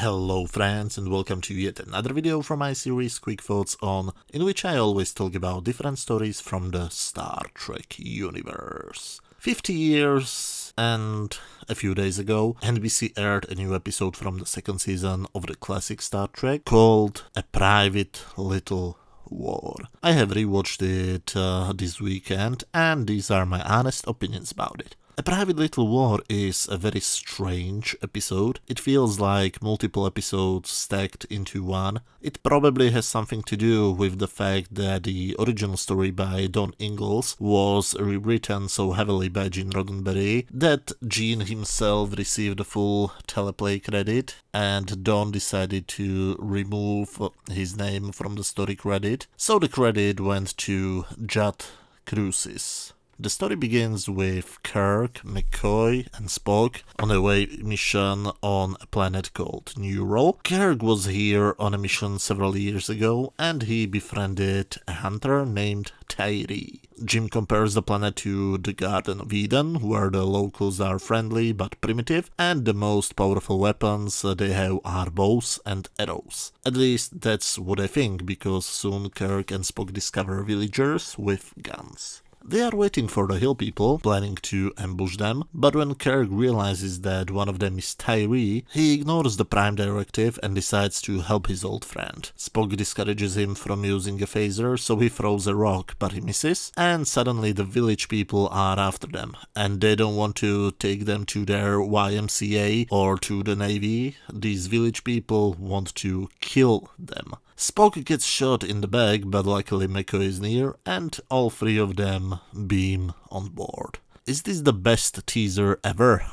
Hello friends and welcome to yet another video from my series Quick Thoughts On, in which I always talk about different stories from the Star Trek universe. 50 years and a few days ago, NBC aired a new episode from the second season of the classic Star Trek called A Private Little War. I have rewatched it this weekend and these are my honest opinions about it. A Private Little War is a very strange episode. It feels like multiple episodes stacked into one. It probably has something to do with the fact that the original story by Don Ingalls was rewritten so heavily by Gene Roddenberry that Gene himself received the full teleplay credit and Don decided to remove his name from the story credit. So the credit went to Judd Cruises. The story begins with Kirk, McCoy, and Spock on a away mission on a planet called Neural. Kirk was here on a mission several years ago and he befriended a hunter named Tyree. Jim compares the planet to the Garden of Eden, where the locals are friendly but primitive, and the most powerful weapons they have are bows and arrows. At least that's what I think, because soon Kirk and Spock discover villagers with guns. They are waiting for the hill people, planning to ambush them, but when Kirk realizes that one of them is Tyree, he ignores the Prime Directive and decides to help his old friend. Spock discourages him from using a phaser, so he throws a rock, but he misses, and suddenly the village people are after them, and they don't want to take them to their YMCA or to the Navy. These village people want to kill them. Spock gets shot in the back, but luckily McCoy is near, and all three of them beam on board. Is this the best teaser ever?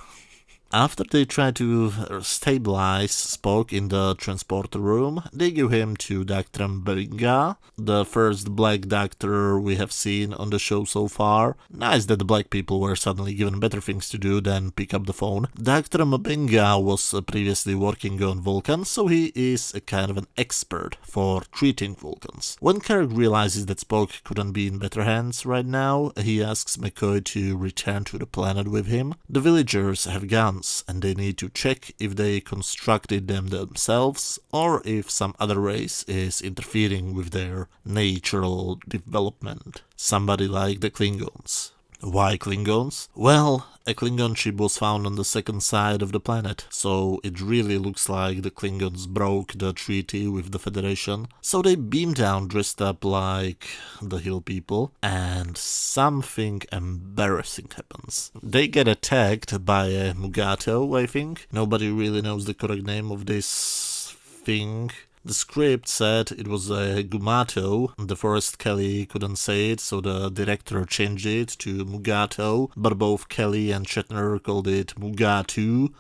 After they try to stabilize Spock in the transporter room, they give him to Dr. Benga, the first black doctor we have seen on the show so far. Nice that the black people were suddenly given better things to do than pick up the phone. Dr. Benga was previously working on Vulcans, so he is a kind of an expert for treating Vulcans. When Kirk realizes that Spock couldn't be in better hands right now, he asks McCoy to return to the planet with him. The villagers have guns, and they need to check if they constructed them themselves or if some other race is interfering with their natural development. Somebody like the Klingons. Why Klingons? Well, a Klingon ship was found on the second side of the planet, so it really looks like the Klingons broke the treaty with the Federation. So they beam down dressed up like the hill people, and something embarrassing happens. They get attacked by a Mugato, I think. Nobody really knows the correct name of this thing. The script said it was a Gumato. DeForest Kelly couldn't say it, so the director changed it to Mugato, but both Kelly and Shatner called it Mugatu.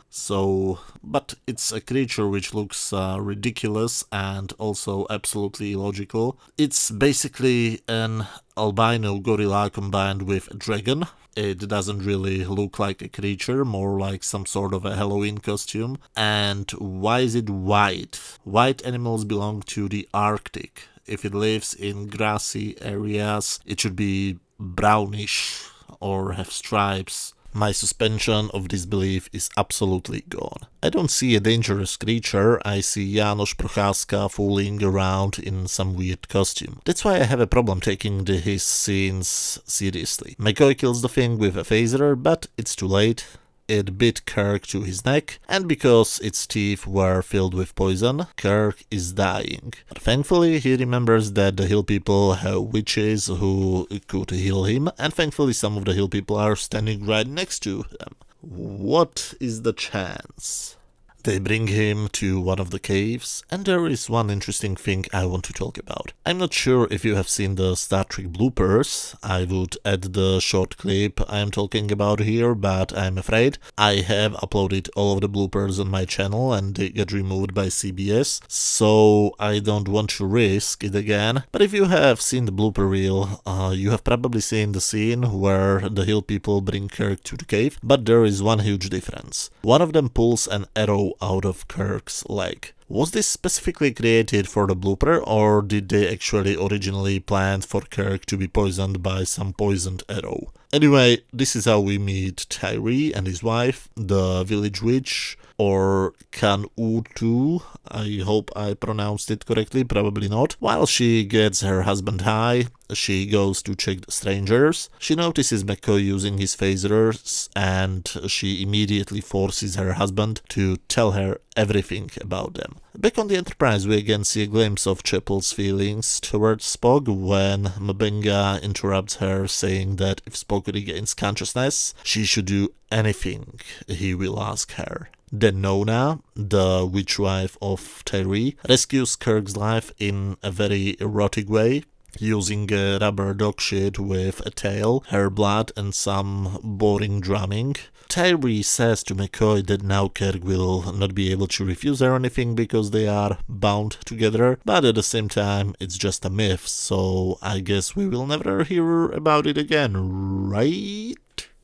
But it's a creature which looks ridiculous and also absolutely illogical. It's basically an albino gorilla combined with a dragon. It doesn't really look like a creature, more like some sort of a Halloween costume. And why is it white? White animals belong to the Arctic. If it lives in grassy areas, it should be brownish or have stripes. My suspension of disbelief is absolutely gone. I don't see a dangerous creature, I see Janos Prochaska fooling around in some weird costume. That's why I have a problem taking his scenes seriously. McCoy kills the thing with a phaser, but it's too late. It bit Kirk to his neck, and because its teeth were filled with poison, Kirk is dying. But thankfully, he remembers that the hill people have witches who could heal him, and thankfully some of the hill people are standing right next to him. What is the chance? They bring him to one of the caves, and there is one interesting thing I want to talk about. I'm not sure if you have seen the Star Trek bloopers. I would add the short clip I'm talking about here, but I'm afraid I have uploaded all of the bloopers on my channel and they get removed by CBS, so I don't want to risk it again. But if you have seen the blooper reel, you have probably seen the scene where the hill people bring Kirk to the cave, but there is one huge difference. One of them pulls an arrow out of Kirk's leg. Was this specifically created for the blooper, or did they actually originally plan for Kirk to be poisoned by some poisoned arrow? Anyway, this is how we meet Tyree and his wife, the village witch, or Kan-Utu, I hope I pronounced it correctly, probably not. While she gets her husband high, she goes to check the strangers. She notices McCoy using his phasers, and she immediately forces her husband to tell her everything about them. Back on the Enterprise, we again see a glimpse of Chapel's feelings towards Spock when M'Benga interrupts her, saying that if Spock regains consciousness, she should do anything he will ask her. Then Nona, the witch wife of Tyree, rescues Kirk's life in a very erotic way, using a rubber dog shit with a tail, her blood, and some boring drumming. Tyree says to McCoy that now Kirk will not be able to refuse her anything because they are bound together, but at the same time it's just a myth, so I guess we will never hear about it again, right?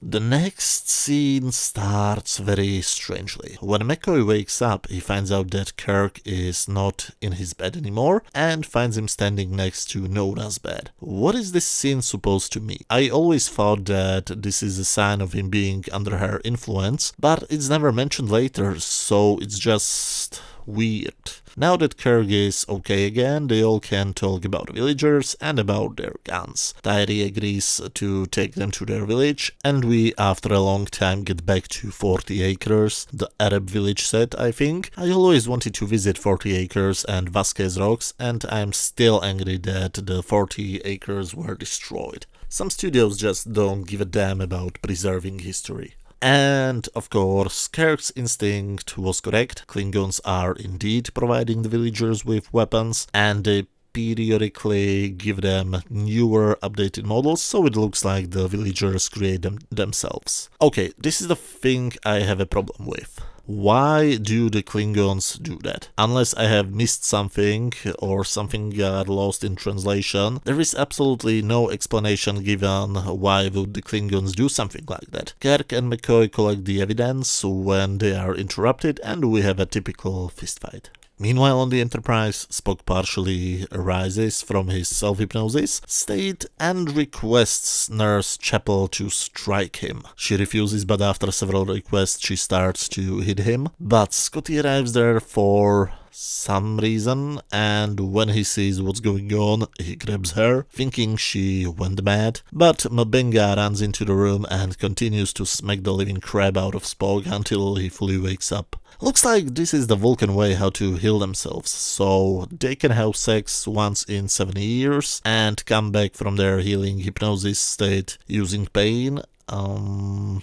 The next scene starts very strangely. When McCoy wakes up, he finds out that Kirk is not in his bed anymore and finds him standing next to Nona's bed. What is this scene supposed to mean? I always thought that this is a sign of him being under her influence, but it's never mentioned later, so it's just weird. Now that Kirk is okay again, they all can talk about villagers and about their guns. Tyree agrees to take them to their village, and we, after a long time, get back to 40 Acres, the Arab village set, I think. I always wanted to visit 40 Acres and Vasquez Rocks, and I'm still angry that the 40 Acres were destroyed. Some studios just don't give a damn about preserving history. And, of course, Kirk's instinct was correct. Klingons are indeed providing the villagers with weapons, and they periodically give them newer, updated models, so it looks like the villagers create them themselves. Okay, this is the thing I have a problem with. Why do the Klingons do that? Unless I have missed something or something got lost in translation, there is absolutely no explanation given why would the Klingons do something like that. Kirk and McCoy collect the evidence when they are interrupted, and we have a typical fistfight. Meanwhile, on the Enterprise, Spock partially arises from his self-hypnosis state and requests Nurse Chapel to strike him. She refuses, but after several requests, she starts to hit him. But Scotty arrives there for some reason, and when he sees what's going on, he grabs her, thinking she went mad. But M'Benga runs into the room and continues to smack the living crap out of Spock until he fully wakes up. Looks like this is the Vulcan way how to heal themselves, so they can have sex once in 70 years and come back from their healing hypnosis state using pain.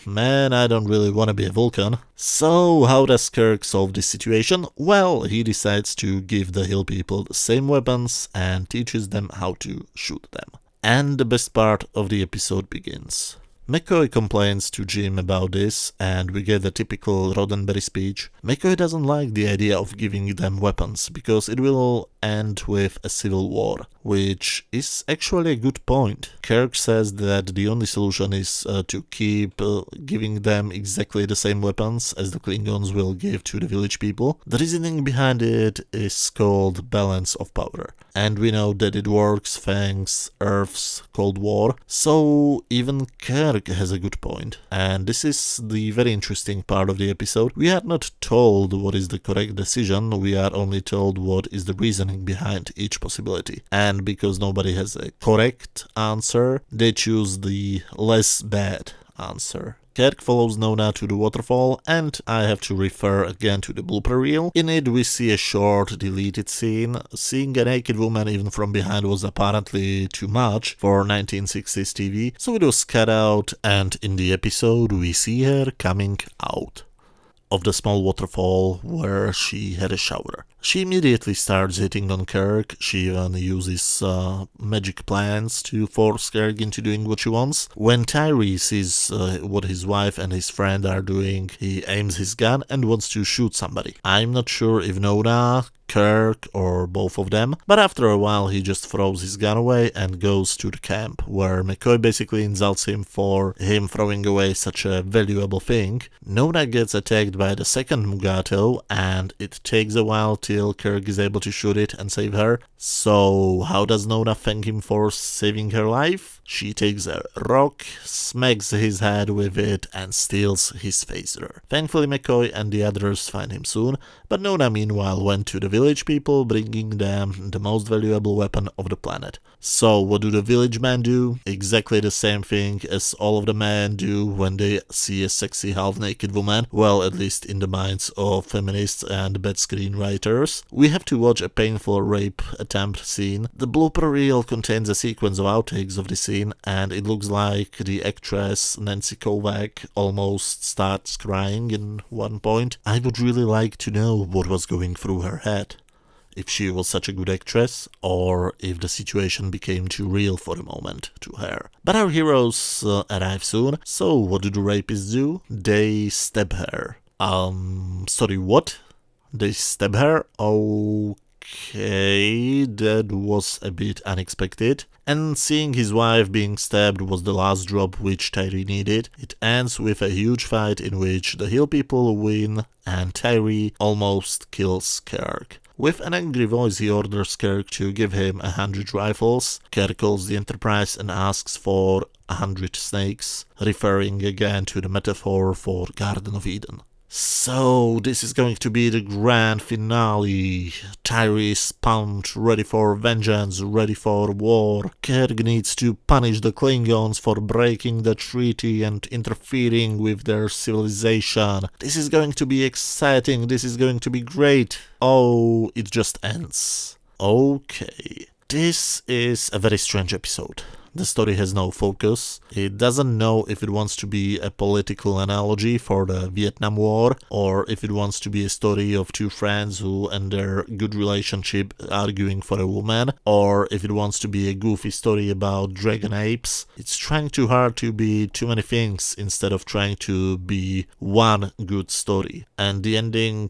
Man, I don't really want to be a Vulcan. So, how does Kirk solve this situation? Well, he decides to give the hill people the same weapons and teaches them how to shoot them. And the best part of the episode begins. McCoy complains to Jim about this, and we get the typical Roddenberry speech. McCoy doesn't like the idea of giving them weapons, because it will end with a civil war, which is actually a good point. Kirk says that the only solution is to keep giving them exactly the same weapons as the Klingons will give to the village people. The reasoning behind it is called balance of power, and we know that it works thanks Earth's Cold War, so even Kirk has a good point. And this is the very interesting part of the episode. We are not told what is the correct decision, we are only told what is the reasoning behind each possibility. And because nobody has a correct answer, they choose the less bad answer. Kirk follows Nona to the waterfall, and I have to refer again to the blooper reel. In it we see a short deleted scene. Seeing a naked woman even from behind was apparently too much for 1960s TV, so it was cut out, and in the episode we see her coming out of the small waterfall where she had a shower. She immediately starts hitting on Kirk. She even uses magic plans to force Kirk into doing what she wants. When Tyree sees what his wife and his friend are doing, he aims his gun and wants to shoot somebody. I'm not sure if Nona, Kirk, or both of them, but after a while he just throws his gun away and goes to the camp, where McCoy basically insults him for him throwing away such a valuable thing. Nona gets attacked by the second Mugato, and it takes a while till until Kirk is able to shoot it and save her. So how does Nona thank him for saving her life? She takes a rock, smacks his head with it, and steals his phaser. Thankfully McCoy and the others find him soon, but Nona meanwhile went to the village people, bringing them the most valuable weapon of the planet. So what do the village men do? Exactly the same thing as all of the men do when they see a sexy half-naked woman, well, at least in the minds of feminists and bad screenwriters. We have to watch a painful rape attempt scene. The blooper reel contains a sequence of outtakes of the scene, and it looks like the actress Nancy Kovac almost starts crying in one point. I would really like to know what was going through her head. If she was such a good actress, or if the situation became too real for a moment to her. But our heroes arrive soon, so what do the rapists do? They stab her. Sorry, what? They stab her? Okay, that was a bit unexpected. And seeing his wife being stabbed was the last drop which Tyree needed. It ends with a huge fight in which the Hill people win and Tyree almost kills Kirk. With an angry voice he orders Kirk to give him 100 rifles. Kirk calls the Enterprise and asks for 100 snakes, referring again to the metaphor for Garden of Eden. So this is going to be the grand finale. Tyree is pumped, ready for vengeance, ready for war. Kirk needs to punish the Klingons for breaking the treaty and interfering with their civilization. This is going to be exciting, this is going to be great. Oh, it just ends. Okay. This is a very strange episode. The story has no focus. It doesn't know if it wants to be a political analogy for the Vietnam War, or if it wants to be a story of two friends who and their good relationship arguing for a woman, or if it wants to be a goofy story about dragon apes. It's trying too hard to be too many things instead of trying to be one good story. And the ending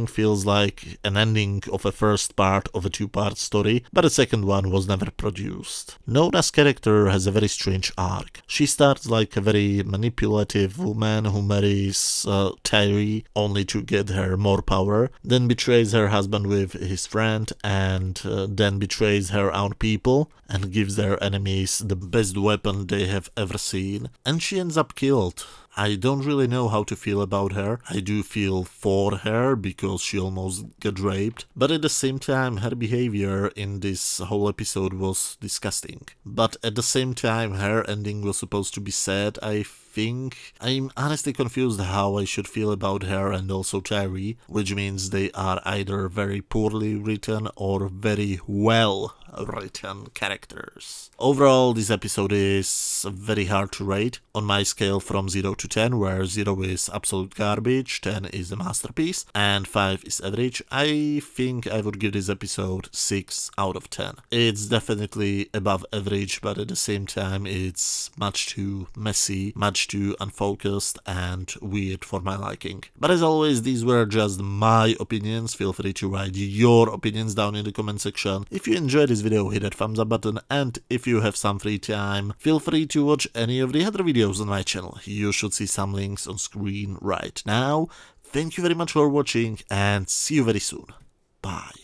feels like an ending of a first part of a two-part story, but the second one was never produced. Nona's character has a very strange arc. She starts like a very manipulative woman who marries Tyree only to get her more power, then betrays her husband with his friend, and then betrays her own people and gives their enemies the best weapon they have ever seen, and she ends up killed. I don't really know how to feel about her. I do feel for her because she almost got raped, but at the same time her behavior in this whole episode was disgusting. But at the same time her ending was supposed to be sad, I think. I'm honestly confused how I should feel about her and also Tyree, which means they are either very poorly written or very well written characters. Overall, this episode is very hard to rate on my scale from 0 to 10, where 0 is absolute garbage, 10 is a masterpiece, and 5 is average. I think I would give this episode 6 out of 10. It's definitely above average, but at the same time it's much too messy, much too unfocused and weird for my liking. But as always, these were just my opinions. Feel free to write your opinions down in the comment section. If you enjoyed this video, hit that thumbs up button, and if you have some free time, feel free to watch any of the other videos on my channel. You should see some links on screen right now. Thank you very much for watching, and see you very soon. Bye.